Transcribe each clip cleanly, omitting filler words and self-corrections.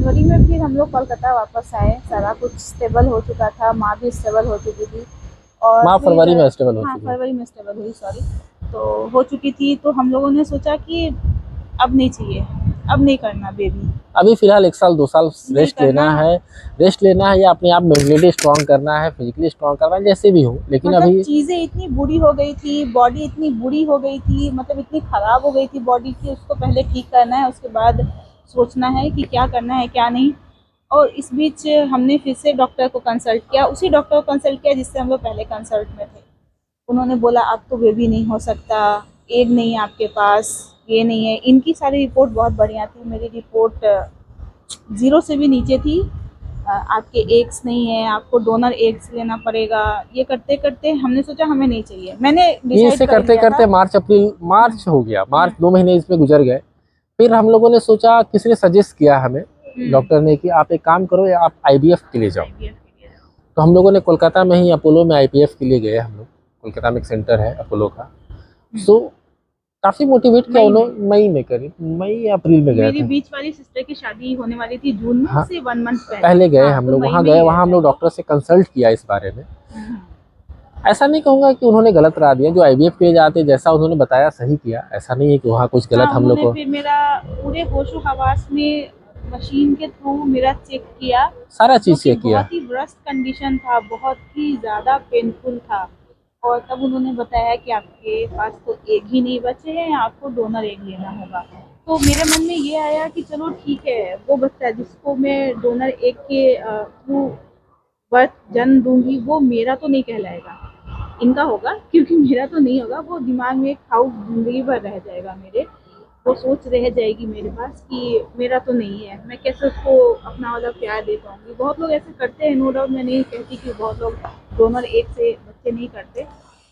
जनवरी में फिर हम लोग कोलकाता वापस आए। सारा कुछ स्टेबल हो चुका था, माँ भी स्टेबल हो चुकी थी। और माँ फिर फरवरी में स्टेबल हो हाँ, चुकी है। फरवरी में स्टेबल हुई, सॉरी। तो हो चुकी थी, तो हम लोगों ने सोचा कि अब नहीं चाहिए, अब नहीं करना बेबी, अभी फिलहाल 1 साल 2 साल नहीं रेस्ट करना। लेना है। रेस्ट लेना है या अपने आप मेंटली स्ट्रांग करना है, फिजिकली स्ट्रांग करना है, जैसे भी हो, लेकिन मतलब अभी चीज़ें इतनी बुरी हो गई थी, बॉडी इतनी बुरी हो गई थी, मतलब इतनी ख़राब हो गई थी बॉडी की, उसको पहले ठीक करना है, उसके बाद सोचना है कि क्या करना है क्या नहीं। और इस बीच हमने फिर से डॉक्टर को कंसल्ट किया, उसी डॉक्टर को कंसल्ट किया जिससे हम लोग पहले कंसल्ट में थे। उन्होंने बोला अब तो बेबी नहीं हो सकता, एग नहीं है आपके पास, ये नहीं है। इनकी सारी रिपोर्ट बहुत बढ़िया थी, मेरी रिपोर्ट ज़ीरो से भी नीचे थी। आपके एग्स नहीं है, आपको डोनर एग्स लेना पड़ेगा। ये करते करते हमने सोचा हमें नहीं चाहिए, मैंने ये डिसाइड इसे कर करते लिया था। करते मार्च अप्रैल मार्च हो गया, हम्म, मार्च 2 महीने इसमें गुजर गए। फिर हम लोगों ने सोचा, किसी ने सजेस्ट किया हमें, हम्म, डॉक्टर ने, कि आप एक काम करो, या आप आईवीएफ के लिए जाओ। आईवीएफ के लिए जाओ। तो हम लोगों ने कोलकाता में ही अपोलो में आईवीएफ के लिए गए हम लोग। कोलकाता में एक सेंटर है अपोलो का। सो काफ़ी मोटिवेट किया मई में उन्होंने, मई में करीब मई या अप्रैल में गए मेरी थे। बीच वाली सिस्टर की शादी होने वाली थी जून में, हाँ, उससे 1 मंथ पहले। पहले गए हाँ, हम तो लोग, मई वहाँ में ही गए, गए वहाँ हम थे लोग हम लोग। डॉक्टर से कंसल्ट किया इस बारे में। हम्म, ऐसा नहीं कहूँगा कि उन्होंने गलत राय दिया, जो आईवीएफ के लिए जाते जैसा उन्होंने बताया सही किया, ऐसा नहीं है कि वहाँ कुछ हाँ, गलत हम लोग उन्होंने को। फिर मेरा पूरे होशो हवास में मशीन के थ्रू मेरा चेक किया, सारा जो चीज़ कि चेक किया। बहुत ही वर्स्ट कंडीशन था, बहुत ही ज़्यादा पेनफुल था। और तब उन्होंने बताया कि आपके पास तो एग ही नहीं बचे हैं, आपको डोनर एग लेना होगा। तो मेरे मन में ये आया कि चलो ठीक है, वो बच्चा जिसको मैं डोनर एग के थ्रू बर्थ जन्म दूंगी, वो मेरा तो नहीं कहलाएगा, इनका होगा, क्योंकि मेरा तो नहीं होगा। वो दिमाग में एक खाउ जिंदगी भर रह जाएगा मेरे, वो सोच रह जाएगी मेरे पास कि मेरा तो नहीं है, मैं कैसे उसको अपना वाला प्यार दे पाऊंगी। बहुत लोग ऐसे करते हैं, नो डाउट, मैं नहीं कहती कि बहुत लोग डोनर एक से बच्चे नहीं करते,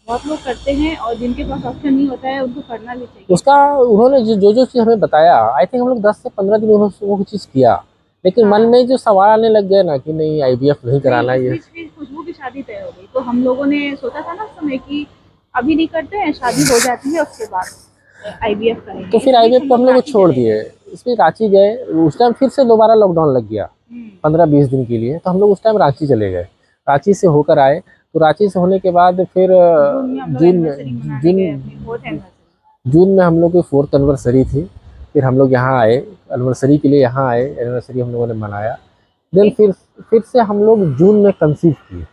बहुत लोग करते हैं, और जिनके पास ऑप्शन नहीं होता है उनको करना भी चाहिए। उसका उन्होंने जो जो चीज़ हमें बताया, आई थिंक हम लोग 10 से 15 दिन उन्होंने वो चीज़ किया। लेकिन मन हाँ, में जो सवाल आने लग गए ना, कि नहीं आईवीएफ नहीं नहीं, कराना इस ये। बीच फिर खुशबू की शादी तय हो गई, तो हम लोगों ने सोचा था ना उस समय कि अभी नहीं करते हैं, शादी हो जाती है उसके बाद आईवीएफ तो करेंगे। फिर इस बीच आईवीएफ हम को लोग हम लोग को रांची छोड़ चले दिए। गए। इसमें रांची गए, उस टाइम फिर से दोबारा लॉकडाउन लग गया, हम्म, 15-20 दिन के लिए। तो हम लोग उस टाइम रांची चले गए, रांची से होकर आए। तो रांची से होने के बाद फिर जून में हम लोग जून एनिवर्सरी में मनाने गए, अपनी फोर्थ जून एनिवर्सरी। जून में हम लोग की 4th एनिवर्सरी थी। फिर हम लोग यहाँ आए, एनिवर्सरी के लिए यहाँ आए, एनिवर्सरी हम लोगों ने मनाया। देन एक फिर से हम लोग जून में कंसीव किए।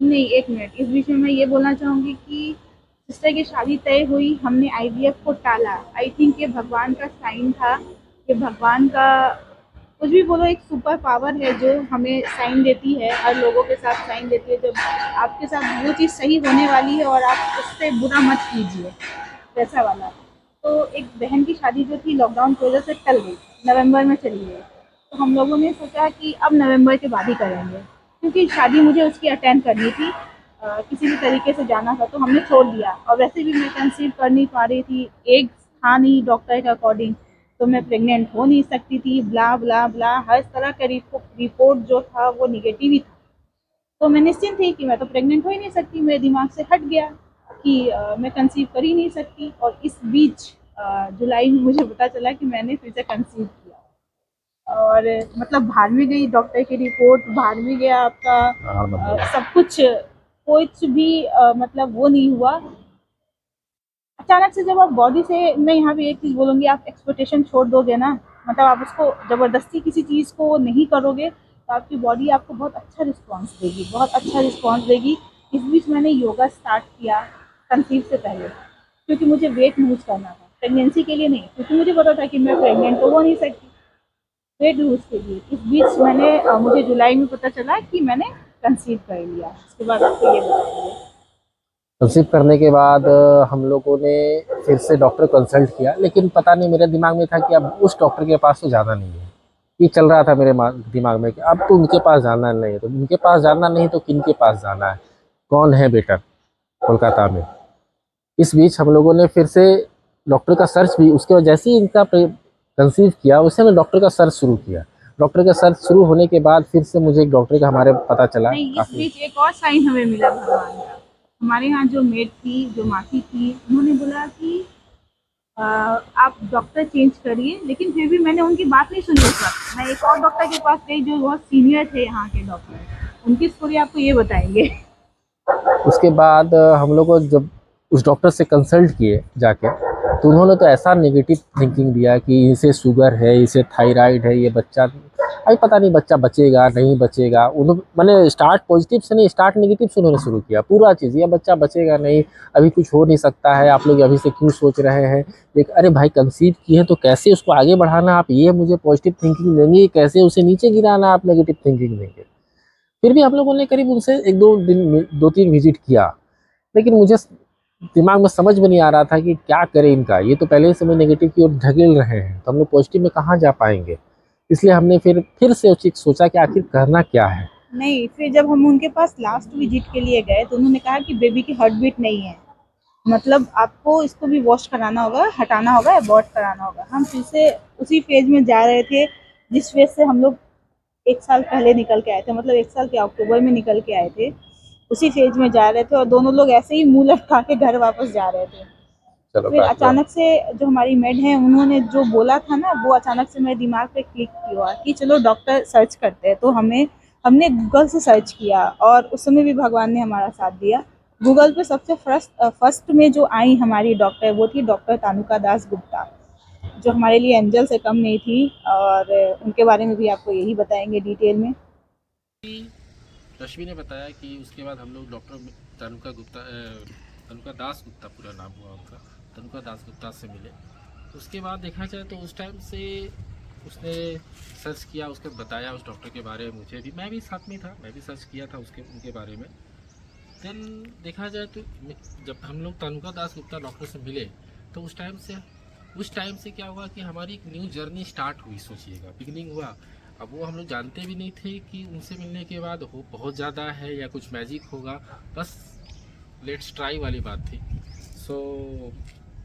नहीं, एक मिनट, इस बीच में मैं ये बोलना चाहूंगी कि सिस्टर की शादी तय हुई, हमने आईवीएफ को टाला। आई थिंक ये भगवान का साइन था, ये भगवान का, कुछ भी बोलो, एक सुपर पावर है जो हमें साइन देती है, हर लोगों के साथ साइन देती है। जब आपके साथ वो चीज़ सही होने वाली है और आप उससे बुरा मत कीजिए, वैसा वाला। तो एक बहन की शादी जो थी लॉकडाउन की वजह से टल गई, नवंबर में चली गई। तो हम लोगों ने सोचा कि अब नवंबर के बाद ही करेंगे, क्योंकि शादी मुझे उसकी अटेंड करनी थी, किसी भी तरीके से जाना था, तो हमने छोड़ दिया। और वैसे भी मैं कंसीव कर नहीं पा रही थी, एग था नहीं डॉक्टर के अकॉर्डिंग, तो मैं प्रेग्नेंट हो नहीं सकती थी, ब्ला ब्ला ब्ला, हर तरह का रिपोर्ट जो था वो निगेटिव ही था। तो मैं निश्चिंत थी कि मैं तो प्रेग्नेंट हो ही नहीं सकती, मेरे दिमाग से हट गया कि मैं कंसीव कर ही नहीं सकती। और इस बीच जुलाई में मुझे पता चला कि मैंने फिर से कंसीव किया। और मतलब बाहर में गई डॉक्टर की रिपोर्ट, बाहर में गया आपका हाँ, मतलब सब कुछ, कुछ भी मतलब वो नहीं हुआ। अचानक से जब आप बॉडी से, मैं यहाँ पे एक चीज़ बोलूँगी, आप एक्सपेक्टेशन छोड़ दोगे ना, मतलब आप उसको ज़बरदस्ती किसी चीज़ को नहीं करोगे, तो आपकी बॉडी आपको बहुत अच्छा रिस्पॉन्स देगी, बहुत अच्छा रिस्पॉन्स देगी। इस बीच मैंने योगा स्टार्ट किया कंसीव से पहले, क्योंकि मुझे वेट लूज़ करना था, प्रेगनेंसी के लिए नहीं, क्योंकि मुझे पता था कि मैं प्रेग्नेंट तो हो नहीं सकती, वेट लूज़ के लिए। इस बीच मैंने मुझे जुलाई में पता चला कि मैंने कंसीव कर लिया। उसके बाद आपको ये बताऊँगी। कंसीव करने के बाद हम लोगों ने फिर से डॉक्टर कंसल्ट किया, लेकिन पता नहीं मेरे दिमाग में था कि अब उस डॉक्टर के पास तो जाना नहीं है। ये चल रहा था मेरे दिमाग में कि अब तो उनके पास जाना नहीं है, तो उनके पास जाना नहीं तो किन के पास जाना है, कौन है बेटर कोलकाता में। इस बीच हम लोगों ने फिर से डॉक्टर का सर्च भी, उसके बाद जैसे ही इनका कंसीव किया, उससे मैं डॉक्टर का सर्च शुरू किया। डॉक्टर का सर्च शुरू होने के बाद फिर से मुझे एक डॉक्टर का हमारे पता चला नहीं, इस काफ़ी। बीच एक और साइन हमें मिला भगवान का। हमारे यहाँ जो मेड थी, जो मासी थी, उन्होंने बोला कि आप डॉक्टर चेंज करिए, लेकिन फिर भी मैंने उनकी बात नहीं सुनी उस वक्त। मैं एक और डॉक्टर के पास गई जो बहुत सीनियर थे यहाँ के डॉक्टर, उनकी स्टोरी आपको ये बताएंगे। उसके बाद हम लोग को जब उस डॉक्टर से कंसल्ट किए जाके, तो उन्होंने तो ऐसा नेगेटिव थिंकिंग दिया कि इसे शुगर है, इसे थायराइड है, ये बच्चा अभी पता नहीं बच्चा बचेगा नहीं बचेगा। उन्होंने मैंने स्टार्ट पॉजिटिव से नहीं, स्टार्ट नेगेटिव से उन्होंने शुरू किया पूरा चीज़, ये बच्चा बचेगा नहीं, अभी कुछ हो नहीं सकता है, आप लोग अभी से क्यों सोच रहे हैं। एक अरे भाई कंसीव किए हैं तो कैसे उसको आगे बढ़ाना, आप ये मुझे पॉजिटिव थिंकिंग देंगे, कैसे उसे नीचे गिराना आप नेगेटिव थिंकिंग देंगे। फिर भी हम लोगों ने करीब उनसे एक दो दिन 2-3 विजिट किया, लेकिन मुझे दिमाग में समझ में नहीं आ रहा था कि क्या करें इनका, ये तो पहले से मैं नेगेटिव की ओर ढकेल रहे हैं, तो हम लोग पॉजिटिव में कहाँ जा पाएंगे। इसलिए हमने फिर से उस चीज़ सोचा कि आखिर करना क्या है। नहीं, फिर जब हम उनके पास लास्ट विजिट के लिए गए तो उन्होंने कहा कि बेबी की हार्ट बीट नहीं है, मतलब आपको इसको भी वॉश कराना होगा, हटाना होगा, अबॉर्ट कराना होगा। हम फिर से उसी फेज में जा रहे थे जिस फेज से हम लोग 1 साल पहले निकल के आए थे, मतलब 1 साल के अक्टूबर में निकल के आए थे। उसी फेज में जा रहे थे और दोनों लोग ऐसे ही मुंह लटका के घर वापस जा रहे थे। चलो फिर काट लो। अचानक से जो हमारी मेड है उन्होंने जो बोला था ना, वो अचानक से मेरे दिमाग पे क्लिक हुआ कि चलो डॉक्टर सर्च करते हैं। तो हमने गूगल से सर्च किया और उस समय भी भगवान ने हमारा साथ दिया। गूगल पे सबसे फर्स्ट में जो आई हमारी डॉक्टर वो थी डॉक्टर तानुका दास गुप्ता, जो हमारे लिए एंजल से कम नहीं थी। और उनके बारे में भी आपको यही बताएंगे डिटेल में। रश्मि ने बताया कि उसके बाद हम लोग डॉक्टर तनुका दास गुप्ता पूरा नाम हुआ उनका, तनुका दास गुप्ता से मिले। उसके बाद देखा जाए तो उस टाइम से उसने सर्च किया, उसके बताया उस डॉक्टर के बारे में मुझे भी, मैं भी साथ में था, मैं भी सर्च किया था उनके बारे में। देन देखा जाए तो जब हम लोग तनुका दास गुप्ता डॉक्टर से मिले, तो उस टाइम से क्या हुआ कि हमारी एक न्यू जर्नी स्टार्ट हुई, सोचिएगा बिगिनिंग हुआ। अब वो हम लोग जानते भी नहीं थे कि उनसे मिलने के बाद हो बहुत ज़्यादा है या कुछ मैजिक होगा, बस लेट्स ट्राई वाली बात थी। सो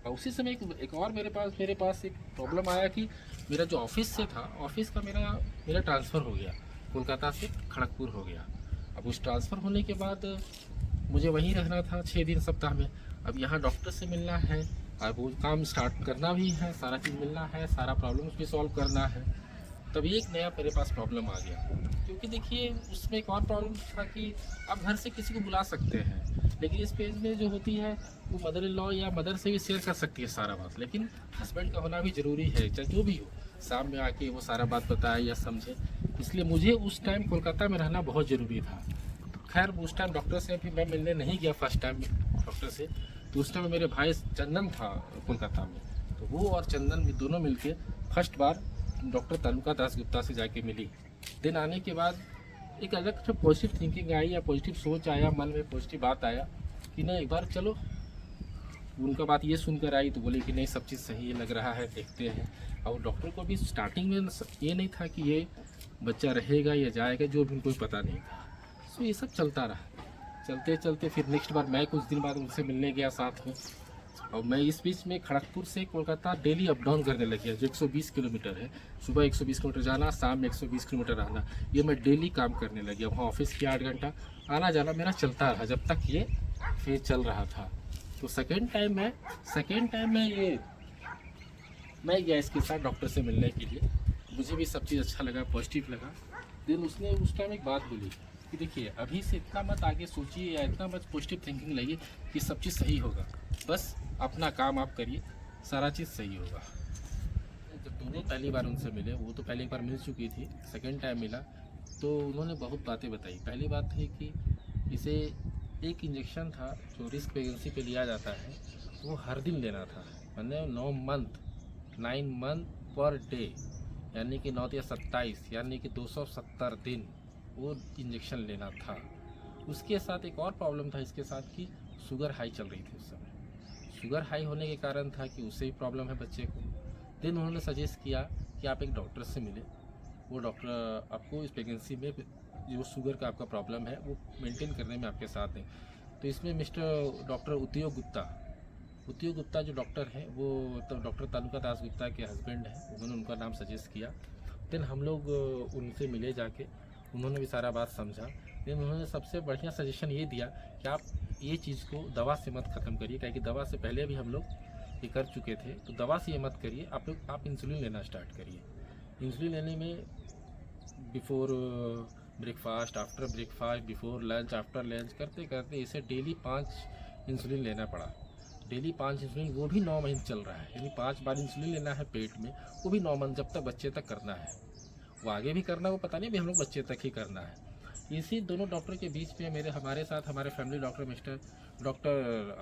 उसी समय एक और मेरे पास एक प्रॉब्लम आया कि मेरा जो ऑफिस से था, ऑफिस का मेरा ट्रांसफ़र हो गया, कोलकाता से खड़गपुर हो गया। अब उस ट्रांसफ़र होने के बाद मुझे वहीं रहना था 6 दिन सप्ताह में। अब यहाँ डॉक्टर से मिलना है और वो काम स्टार्ट करना भी है, सारा चीज़ मिलना है, सारा प्रॉब्लम्स भी सॉल्व करना है। तभी एक नया मेरे पास प्रॉब्लम आ गया, क्योंकि देखिए उसमें एक और प्रॉब्लम था कि आप घर से किसी को बुला सकते हैं, लेकिन इस पेज में जो होती है वो मदर इन लॉ या मदर से भी शेयर कर सकती है सारा बात, लेकिन हस्बैंड का होना भी ज़रूरी है, चाहे जो भी हो शाम में आके वो सारा बात बताए या समझे। इसलिए मुझे उस टाइम कोलकाता में रहना बहुत ज़रूरी था। खैर उस टाइम डॉक्टर से भी मैं मिलने नहीं गया फर्स्ट टाइम डॉक्टर से, तो उस टाइम मेरे भाई चंदन था कोलकाता में, तो वो और चंदन भी दोनों मिलके फर्स्ट बार डॉक्टर तनुका दास गुप्ता से जाके मिली। दिन आने के बाद एक अलग से पॉजिटिव थिंकिंग आई या पॉजिटिव सोच आया, मन में पॉजिटिव बात आया कि नहीं एक बार चलो। उनका बात ये सुनकर आई तो बोले कि नहीं सब चीज़ सही लग रहा है, देखते हैं। और डॉक्टर को भी स्टार्टिंग में ये नहीं था कि ये बच्चा रहेगा या जाएगा, जो भी उनको पता नहीं था। सो ये सब चलता रहा, चलते चलते फिर नेक्स्ट बार मैं कुछ दिन बाद उनसे मिलने गया साथ में। और मैं इस बीच में खड़गपुर से कोलकाता डेली अप डाउन करने लग गया, जो 120 किलोमीटर है। सुबह 120 किलोमीटर जाना, शाम में 120 किलोमीटर आना, ये मैं डेली काम करने लग गया। वहाँ ऑफिस की 8 घंटा आना जाना मेरा चलता रहा जब तक ये फेज चल रहा था। तो सेकेंड टाइम मैं गया इसके साथ डॉक्टर से मिलने के लिए। मुझे भी सब चीज़ अच्छा लगा, पॉजिटिव लगा। देन उसने उस टाइम एक बात बोली कि देखिए अभी से इतना मत आगे सोचिए या इतना मत पॉजिटिव थिंकिंग लाइए कि सब चीज़ सही होगा, बस अपना काम आप करिए, सारा चीज़ सही होगा। जब दोनों पहली बार उनसे मिले, वो तो पहली बार मिल चुकी थी, सेकेंड टाइम मिला तो उन्होंने बहुत बातें बताई। पहली बात है कि इसे एक इंजेक्शन था जो रिस्क प्रेगनेंसी पे लिया जाता है, वो हर दिन लेना था, मैंने 9 मंथ पर डे, यानी कि 9 या 27 यानी कि 270 दिन वो इंजेक्शन लेना था। उसके साथ एक और प्रॉब्लम था इसके साथ कि शुगर हाई चल रही थी उस समय। शुगर हाई होने के कारण था कि उससे भी प्रॉब्लम है बच्चे को। देन उन्होंने सजेस्ट किया कि आप एक डॉक्टर से मिले, वो डॉक्टर आपको इस प्रेगनेंसी में जो शुगर का आपका प्रॉब्लम है वो मेंटेन करने में आपके साथ हैं। तो इसमें मिस्टर डॉक्टर उद्योग गुप्ता जो डॉक्टर हैं वो तो डॉक्टर तनुका दास गुप्ता के हस्बैंड हैं, उन्होंने उनका नाम सजेस्ट किया। देन हम लोग उनसे मिले जाके, उन्होंने भी सारा बात समझा। देन उन्होंने सबसे बढ़िया सजेशन ये दिया कि आप ये चीज़ को दवा से मत ख़त्म करिए, क्योंकि दवा से पहले भी हम लोग ये कर चुके थे, तो दवा से ये मत करिए, आप इंसुलिन लेना स्टार्ट करिए। इंसुलिन लेने में before breakfast, after breakfast, before lunch, after lunch करते करते इसे डेली 5 इंसुलिन लेना पड़ा। डेली 5 इंसुलिन, वो भी 9 महीने चल रहा है, यानी 5 बार इंसुलिन लेना है पेट में, वो भी 9 मंथ, जब तक बच्चे तक करना है। वो आगे भी करना, वो पता नहीं, भी हम लोग बच्चे तक ही करना है। इसी दोनों डॉक्टर के बीच में हमारे साथ हमारे फैमिली डॉक्टर डॉक्टर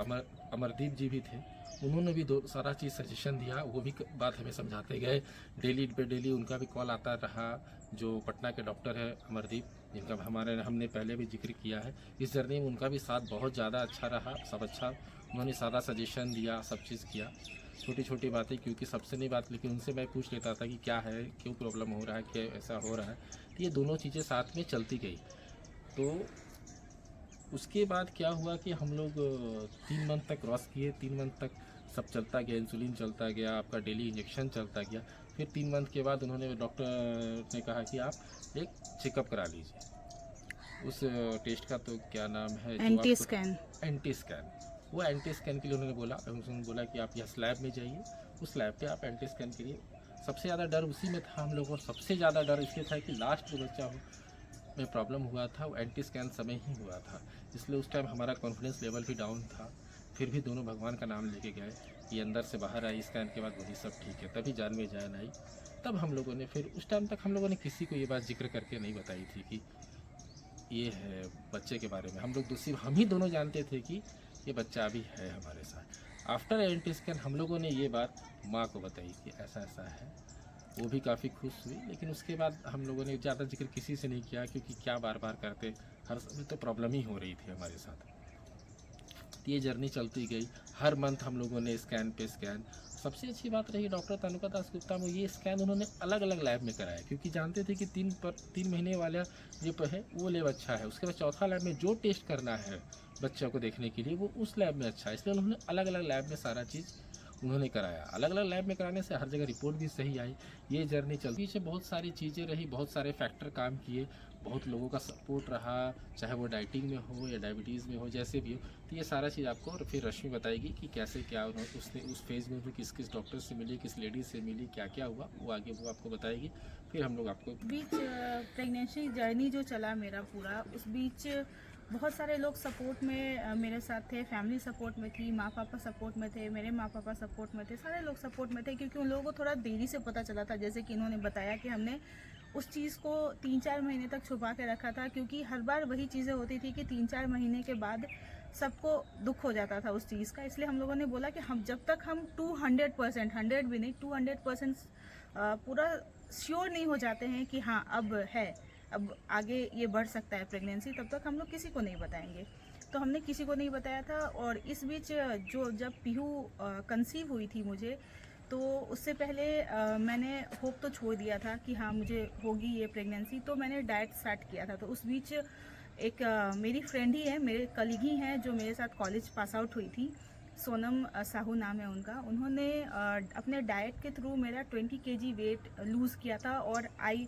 अमरदीप जी भी थे। उन्होंने भी सारा चीज़ सजेशन दिया, वो भी बात हमें समझाते गए। डेली उनका भी कॉल आता रहा। जो पटना के डॉक्टर है अमरदीप, जिनका हमने पहले भी जिक्र किया है, इस जर्नी में उनका भी साथ बहुत ज़्यादा अच्छा रहा। सब अच्छा, उन्होंने सारा सजेशन दिया, सब चीज़ किया। छोटी छोटी बातें, क्योंकि सबसे नहीं बात, लेकिन उनसे मैं पूछ लेता था कि क्या है, क्यों प्रॉब्लम हो रहा है, क्या ऐसा हो रहा है। तो ये दोनों चीज़ें साथ में चलती गई। तो उसके बाद क्या हुआ कि हम लोग 3 मंथ तक क्रॉस किए। 3 मंथ तक सब चलता गया, इंसुलिन चलता गया, आपका डेली इंजेक्शन चलता गया। फिर 3 मंथ के बाद उन्होंने, डॉक्टर ने कहा कि आप एक चेकअप करा लीजिए। उस टेस्ट का तो क्या नाम है, एंटी स्कैन। Anti scan. वो एंटी स्कैन के लिए उन्होंने बोला कि आप यह लैब में जाइए, उस लैब पे आप एंटी स्कैन करिए। सबसे ज़्यादा डर उसी में था हम लोग, और सबसे ज़्यादा डर इसलिए था कि लास्ट जो बच्चा में प्रॉब्लम हुआ था वो एंटी स्कैन समय ही हुआ था, इसलिए उस टाइम हमारा कॉन्फिडेंस लेवल भी डाउन था। फिर भी दोनों भगवान का नाम लेके गए, ये अंदर से बाहर आई, स्कैन के बाद वही सब ठीक है, तभी जान में जान आई। तब हम लोगों ने, फिर उस टाइम तक हम लोगों ने किसी को ये बात जिक्र करके नहीं बताई थी कि ये है बच्चे के बारे में। हम ही दोनों जानते थे कि ये बच्चा अभी है हमारे साथ। आफ्टर एंटी स्कैन हम लोगों ने ये बात माँ को बताई कि ऐसा ऐसा है। वो भी काफ़ी खुश हुई, लेकिन उसके बाद हम लोगों ने ज़्यादा जिक्र किसी से नहीं किया, क्योंकि क्या बार बार करते, हर समय तो प्रॉब्लम ही हो रही थी हमारे साथ। तो ये जर्नी चलती गई। हर मंथ हम लोगों ने स्कैन पे स्कैन। सबसे अच्छी बात रही डॉक्टर तनुका दास गुप्ता में, ये स्कैन उन्होंने अलग अलग लैब में कराया, क्योंकि जानते थे कि 3 महीने वाला जो है वो लैब अच्छा है, उसके बाद चौथा लैब में जो टेस्ट करना है बच्चों को देखने के लिए वो उस लैब में अच्छा है। इसलिए उन्होंने अलग अलग लैब में सारा चीज़ उन्होंने कराया। अलग अलग लैब में कराने से हर जगह रिपोर्ट भी सही आई। ये जर्नी चलती, पीछे बहुत सारी चीज़ें रही, बहुत सारे फैक्टर काम किए, बहुत लोगों का सपोर्ट रहा, चाहे वो डाइटिंग में हो या डायबिटीज़ में हो, जैसे भी हो। तो ये सारा चीज़ आपको और फिर रश्मि बताएगी कि कैसे क्या उसने उस फेज़ में भी किस किस डॉक्टर से मिली, किस लेडीज से मिली, क्या क्या हुआ, वो आगे वो आपको बताएगी। फिर हम लोग आपको बीच प्रेगनेंसी जर्नी जो चला मेरा पूरा, उस बीच बहुत सारे लोग सपोर्ट में मेरे साथ थे। फैमिली सपोर्ट में थी, माँ पापा सपोर्ट में थे, मेरे माँ पापा सपोर्ट में थे, सारे लोग सपोर्ट में थे, क्योंकि उन लोगों को थोड़ा देरी से पता चला था। जैसे कि इन्होंने बताया कि हमने उस चीज़ को 3-4 महीने तक छुपा के रखा था, क्योंकि हर बार वही चीज़ें होती थी कि 3-4 महीने के बाद सबको दुख हो जाता था उस चीज़ का। इसलिए हम लोगों ने बोला कि हम जब तक हम 200%, 100 भी नहीं, 200% पूरा श्योर नहीं हो जाते हैं कि हाँ अब है, अब आगे ये बढ़ सकता है प्रेगनेंसी, तब तक हम लोग किसी को नहीं बताएंगे। तो हमने किसी को नहीं बताया था। और इस बीच जब पीहू कंसीव हुई थी मुझे, तो उससे पहले मैंने होप तो छोड़ दिया था कि हाँ मुझे होगी ये प्रेगनेंसी। तो मैंने डाइट स्टार्ट किया था। तो उस बीच एक मेरी फ्रेंड ही है, मेरे कलीग ही हैं, जो मेरे साथ कॉलेज पास आउट हुई थी, सोनम साहू नाम है उनका। उन्होंने अपने डाइट के थ्रू मेरा 20 kg वेट लूज़ किया था, और आई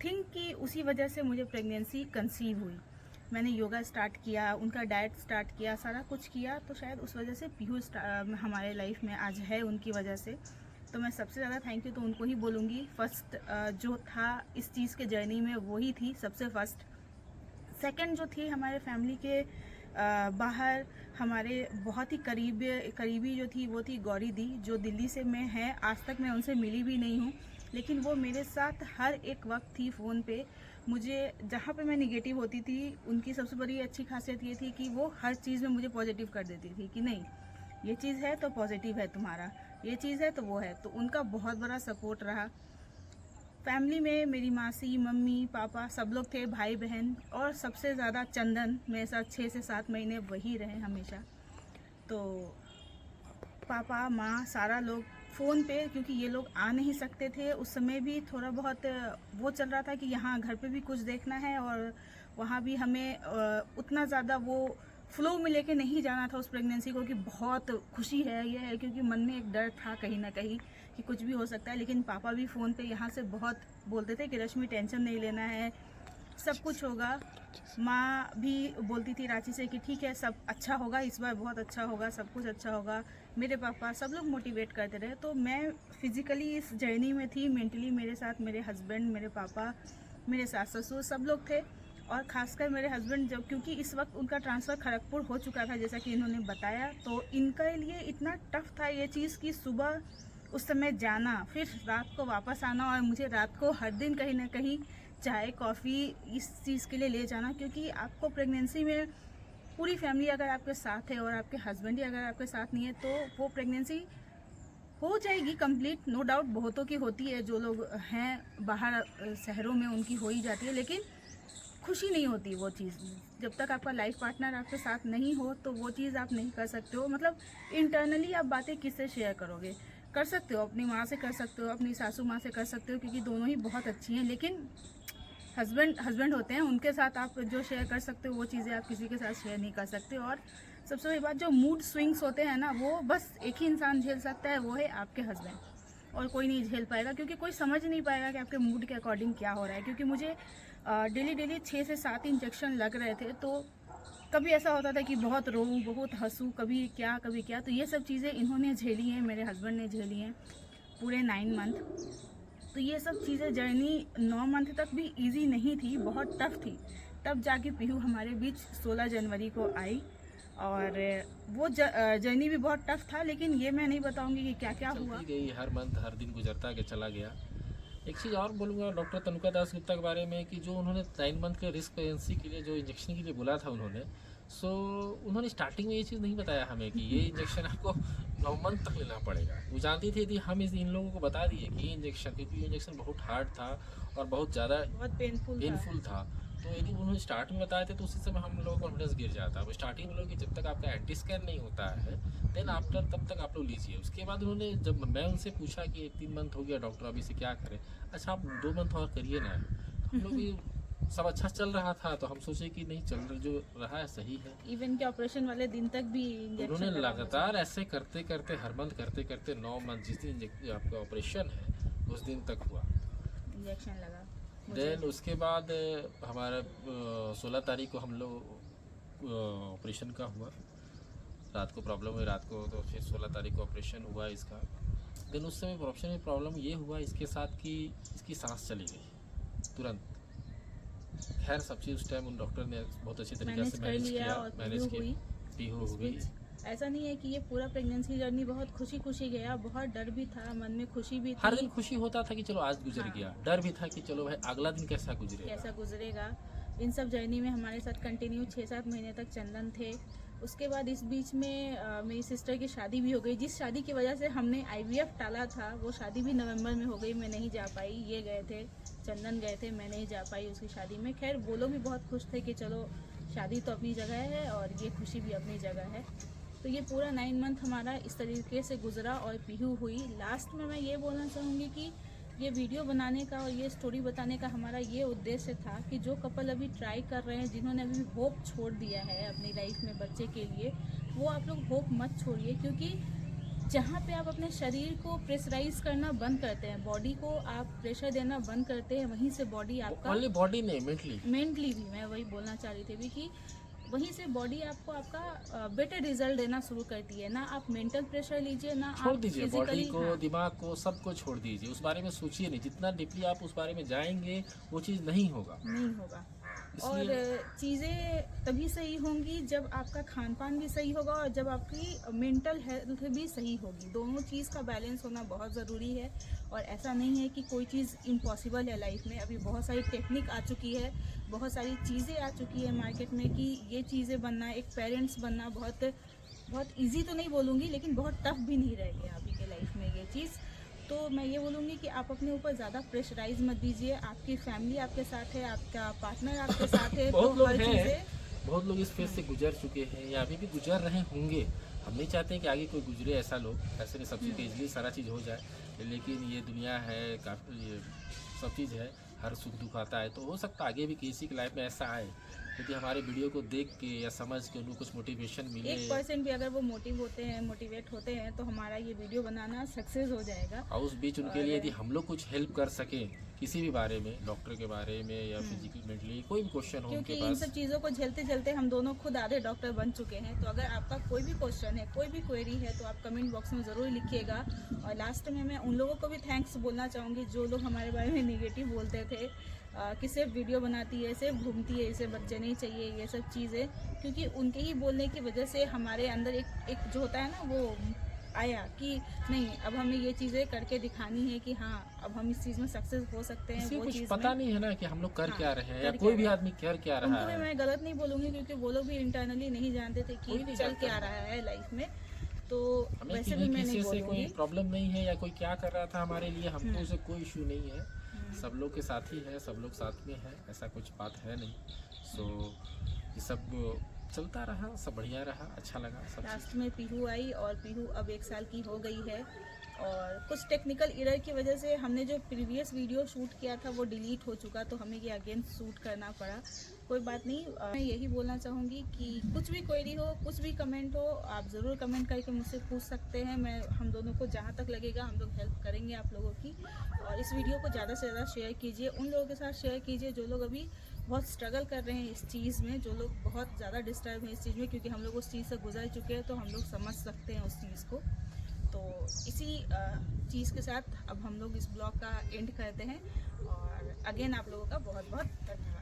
थिंक कि उसी वजह से मुझे प्रेगनेंसी कंसीव हुई। मैंने योगा स्टार्ट किया, उनका डाइट स्टार्ट किया, सारा कुछ किया, तो शायद उस वजह से पीहू हमारे लाइफ में आज है, उनकी वजह से। तो मैं सबसे ज़्यादा थैंक यू तो उनको ही बोलूँगी। फर्स्ट जो था इस चीज़ के जर्नी में वही थी सबसे फर्स्ट। सेकंड जो थी हमारे फैमिली के बाहर हमारे बहुत ही करीबी जो थी वो थी गौरी दी, जो दिल्ली से मैं है। आज तक मैं उनसे मिली भी नहीं हूँ, लेकिन वो मेरे साथ हर एक वक्त थी फ़ोन पे। मुझे जहाँ पे मैं निगेटिव होती थी, उनकी सबसे बड़ी अच्छी खासियत ये थी कि वो हर चीज़ में मुझे पॉजिटिव कर देती थी कि नहीं ये चीज़ है तो पॉजिटिव है तुम्हारा, ये चीज़ है तो वो है। तो उनका बहुत बड़ा सपोर्ट रहा। फैमिली में मेरी मासी, मम्मी, पापा सब लोग थे, भाई बहन, और सबसे ज़्यादा चंदन मेरे साथ 6 से 7 महीने वही रहे हमेशा। तो पापा, माँ, सारा लोग फ़ोन पे, क्योंकि ये लोग आ नहीं सकते थे उस समय भी। थोड़ा बहुत वो चल रहा था कि यहाँ घर पे भी कुछ देखना है, और वहाँ भी हमें उतना ज़्यादा वो फ्लो में लेके नहीं जाना था उस प्रेगनेंसी को कि बहुत खुशी है ये है, क्योंकि मन में एक डर था कहीं ना कहीं कि कुछ भी हो सकता है। लेकिन पापा भी फ़ोन पे यहाँ से बहुत बोलते थे कि रश्मि टेंशन नहीं लेना है, सब कुछ होगा। माँ भी बोलती थी रांची से कि ठीक है सब अच्छा होगा, इस बार बहुत अच्छा होगा, सब कुछ अच्छा होगा। मेरे पापा सब लोग मोटिवेट करते रहे। तो मैं फिज़िकली इस जर्नी में थी, मेंटली मेरे साथ मेरे हस्बैंड, मेरे पापा, मेरे सास ससुर सब लोग थे। और ख़ासकर मेरे हस्बैंड, जब क्योंकि इस वक्त उनका ट्रांसफ़र खड़गपुर हो चुका था जैसा कि इन्होंने बताया, तो इनके लिए इतना टफ था ये चीज़ कि सुबह उस समय जाना, फिर रात को वापस आना, और मुझे रात को हर दिन कहीं ना कहीं चाय कॉफ़ी इस चीज़ के लिए ले जाना। क्योंकि आपको प्रेगनेंसी में पूरी फैमिली अगर आपके साथ है और आपके हस्बैंड ही अगर आपके साथ नहीं है, तो वो प्रेगनेंसी हो जाएगी कंप्लीट, नो डाउट। बहुतों की होती है, जो लोग हैं बाहर शहरों में उनकी हो ही जाती है, लेकिन खुशी नहीं होती वो चीज़। जब तक आपका लाइफ पार्टनर आपके साथ नहीं हो तो वो चीज़ आप नहीं कर सकते हो। मतलब इंटरनली आप बातें किससे शेयर करोगे? कर सकते हो अपनी माँ से, कर सकते हो अपनी सासू माँ से, कर सकते हो, क्योंकि दोनों ही बहुत अच्छी हैं। लेकिन हस्बैंड होते हैं, उनके साथ आप जो शेयर कर सकते हो वो चीज़ें आप किसी के साथ शेयर नहीं कर सकते। और सबसे बड़ी बात, जो मूड स्विंग्स होते हैं ना, वो बस एक ही इंसान झेल सकता है, वो है आपके हस्बैंड। और कोई नहीं झेल पाएगा, क्योंकि कोई समझ नहीं पाएगा कि आपके मूड के अकॉर्डिंग क्या हो रहा है। क्योंकि मुझे डेली 6 से 7 इंजेक्शन लग रहे थे, तो कभी ऐसा होता था कि बहुत रोऊं, बहुत हंसूं, कभी क्या कभी क्या। तो ये सब चीज़ें इन्होंने झेली हैं, मेरे हस्बैंड ने झेली हैं पूरे 9 मंथ। तो ये सब चीज़ें, जर्नी 9 मंथ तक भी इजी नहीं थी, बहुत टफ थी। तब जाके पीहू हमारे बीच 16 जनवरी को आई। और वो जर्नी भी बहुत टफ था, लेकिन ये मैं नहीं बताऊंगी कि क्या क्या हुआ। चलती गई, हर मंथ हर दिन गुजरता के चला गया। एक चीज़ और बोलूँगा डॉक्टर तनुका दास गुप्ता के बारे में, कि जो उन्होंने 9 मंथ के रिस्क प्रेगनेंसी के लिए जो इंजेक्शन के लिए बोला था उन्होंने, सो उन्होंने स्टार्टिंग में ये चीज़ नहीं बताया हमें कि ये इंजेक्शन आपको 9 मंथ तक लेना पड़ेगा। वो जानती थी, यदि हम इन लोगों को बता दिए कि ये इंजेक्शन, क्योंकि ये इंजेक्शन बहुत हार्ड था और बहुत ज़्यादा बहुत पेनफुल था, तो यदि उन्होंने स्टार्ट में बताए थे तो उसी समय हम लोगों का कॉन्फिडेंस गिर जाता है। वो स्टार्टिंग में लोग कि जब तक आपका एंटी स्कैन नहीं होता है देन आफ्टर, तब तक आप लोग लीजिए। उसके बाद उन्होंने, जब मैं उनसे पूछा कि 3 मंथ हो गया डॉक्टर, अभी से क्या करें? अच्छा आप 2 मंथ और करिए ना। हम लोग भी सब अच्छा चल रहा था, तो हम सोचे कि नहीं, चल रहा जो रहा है सही है। इवन के ऑपरेशन वाले दिन तक भी इंजेक्शन उन्होंने लगातार ऐसे करते करते, हर मंथ करते करते 9 मंथ, जिस दिन आपका ऑपरेशन है उस दिन तक हुआ। इंजेक्शन लगा देन उसके बाद हमारा 16 तारीख को हम लोग ऑपरेशन का हुआ। रात को प्रॉब्लम हुई, रात को, तो फिर 16 तारीख को ऑपरेशन हुआ इसका। देन उस समय ऑपरेशन में प्रॉब्लम ये हुआ इसके साथ कि इसकी सांस चली गई तुरंत। खैर सब चीज़ उस टाइम उन डॉक्टर ने बहुत अच्छी तरीके से मैनेज किया, मैनेज की, पीहू हुई। ऐसा नहीं है कि ये पूरा प्रेगनेंसी जर्नी बहुत खुशी खुशी गया, बहुत डर भी था, मन में खुशी भी थी। हर दिन खुशी होता था कि चलो आज गुजर गया, डर भी था कि चलो भाई अगला दिन कैसा गुजरेगा। इन सब जर्नी में हमारे साथ कंटिन्यू 6-7 महीने तक चंदन थे। उसके बाद इस बीच में मेरी सिस्टर की शादी भी हो गई, जिस शादी की वजह से हमने IVF टाला था, वो शादी भी नवंबर में हो गई। मैं नहीं जा पाई, ये गए थे, चंदन गए थे, मैं नहीं जा पाई उसकी शादी में। खैर वो लोग भी बहुत खुश थे कि चलो शादी तो अपनी जगह है और ये खुशी भी अपनी जगह है। तो ये पूरा 9 मंथ हमारा इस तरीके से गुजरा और पीहू हुई। लास्ट में मैं ये बोलना चाहूँगी कि ये वीडियो बनाने का और ये स्टोरी बताने का हमारा ये उद्देश्य था कि जो कपल अभी ट्राई कर रहे हैं, जिन्होंने अभी होप छोड़ दिया है अपनी लाइफ में बच्चे के लिए, वो आप लोग होप मत छोड़िए। क्योंकि जहाँ पे आप अपने शरीर को प्रेशराइज करना बंद करते हैं, बॉडी को आप प्रेशर देना बंद करते हैं, वहीं से बॉडी आपका, ओनली बॉडी नहीं, मेंटली भी, मैं वही बोलना चाह रही थी भी कि वहीं से बॉडी आपको आपका बेटर रिजल्ट देना शुरू करती है। ना आप मेंटल प्रेशर लीजिए, ना छोड़ आप दीजिए बॉडी फिजिकली, को, हाँ, दिमाग को, सबको छोड़ दीजिए। उस बारे में सोचिए नहीं, जितना डीपली आप उस बारे में जाएंगे वो चीज़ नहीं होगा। और चीज़ें तभी सही होंगी जब आपका खान पान भी सही होगा और जब आपकी मेंटल हेल्थ भी सही होगी। दोनों चीज़ का बैलेंस होना बहुत ज़रूरी है। और ऐसा नहीं है कि कोई चीज़ इम्पॉसिबल है लाइफ में। अभी बहुत सारी टेक्निक आ चुकी है, बहुत सारी चीज़ें आ चुकी है मार्केट में कि ये चीज़ें बनना, एक पेरेंट्स बनना बहुत ईजी तो नहीं बोलूँगी, लेकिन बहुत टफ भी नहीं रह गया अभी के लाइफ में ये चीज़। तो मैं ये बोलूँगी कि आप अपने ऊपर ज़्यादा प्रेशराइज मत दीजिए। आपकी फैमिली आपके साथ है, आपका पार्टनर आपके साथ है, बहुत तो लोग हर हैं, चीज़ें, बहुत लोग इस फेज से गुजर चुके हैं या अभी भी गुजर रहे होंगे। हम नहीं चाहते कि आगे कोई गुजरे ऐसा लोग, ऐसे नहीं, सब चीज़ ईजिली सारा चीज़ हो जाए। लेकिन ये दुनिया है, काफ़ी ये सब चीज़ है, हर सुख दुख आता है। तो हो सकता है आगे भी किसी की लाइफ में ऐसा आए, क्योंकि हमारे वीडियो को देख के या समझ के उनको कुछ मोटिवेशन मिले। 1% भी अगर वो मोटिवेट होते हैं तो हमारा ये वीडियो बनाना सक्सेस हो जाएगा। और उस बीच उनके लिए यदि हम लोग कुछ हेल्प कर सकें किसी भी बारे में, डॉक्टर के बारे में या फिजिकल मेंटली कोई भी क्वेश्चन हो क्योंकि उनके इन पास। सब चीज़ों को झेलते झेलते हम दोनों खुद आधे डॉक्टर बन चुके हैं। तो अगर आपका कोई भी क्वेश्चन है, कोई भी क्वेरी है, तो आप कमेंट बॉक्स में ज़रूर लिखिएगा। और लास्ट में मैं उन लोगों को भी थैंक्स बोलना चाहूँगी जो लोग हमारे बारे में निगेटिव बोलते थे कि सिर्फ वीडियो बनाती है, सिर्फ घूमती है, इसे बच्चे नहीं चाहिए, ये सब चीज़ें। क्योंकि उनके ही बोलने की वजह से हमारे अंदर एक जो होता है ना, वो आया कि नहीं, अब हमें ये चीज़ें करके दिखानी है कि हाँ, अब हम इस चीज़ में सक्सेस हो सकते हैं। किसी को वो कुछ चीज़ पता में नहीं है ना कि हम लोग कर हाँ, क्या रहे हैं, या कर कोई क्या भी रहे हैं। आदमी कर क्या रहा उनको भी है। मैं गलत नहीं बोलूँगी क्योंकि वो लोग भी इंटरनली नहीं जानते थे कोई कि नहीं चल जानता क्या है। रहा है लाइफ में। तो हमें वैसे किसी भी मैं नहीं किसी से कोई बोलूँगी। प्रॉब्लम नहीं है, या कोई क्या कर रहा था हमारे लिए, हमको उसे कोई इशू नहीं है। सब लोग के साथ ही है, सब लोग साथ में है, ऐसा कुछ बात है नहीं। सो ये सब चलता रहा, सब बढ़िया रहा, अच्छा लगा सब चीज़। लास्ट में पीहू आई और पीहू अब 1 साल की हो गई है। और कुछ टेक्निकल एरर की वजह से हमने जो प्रीवियस वीडियो शूट किया था वो डिलीट हो चुका, तो हमें ये अगेन शूट करना पड़ा। कोई बात नहीं। मैं यही बोलना चाहूँगी कि कुछ भी क्वेरी हो, कुछ भी कमेंट हो, आप ज़रूर कमेंट करके मुझसे पूछ सकते हैं। हम दोनों को जहाँ तक लगेगा हम लोग हेल्प करेंगे आप लोगों की। और इस वीडियो को ज़्यादा से ज़्यादा शेयर कीजिए, उन लोगों के साथ शेयर कीजिए जो लोग अभी बहुत स्ट्रगल कर रहे हैं इस चीज़ में, जो लोग बहुत ज़्यादा डिस्टर्ब हैं इस चीज़ में। क्योंकि हम लोग उस चीज़ से गुजर चुके हैं, तो हम लोग समझ सकते हैं उस चीज़ को। तो इसी चीज़ के साथ अब हम लोग इस ब्लॉग का एंड करते हैं। और अगेन आप लोगों का बहुत बहुत धन्यवाद।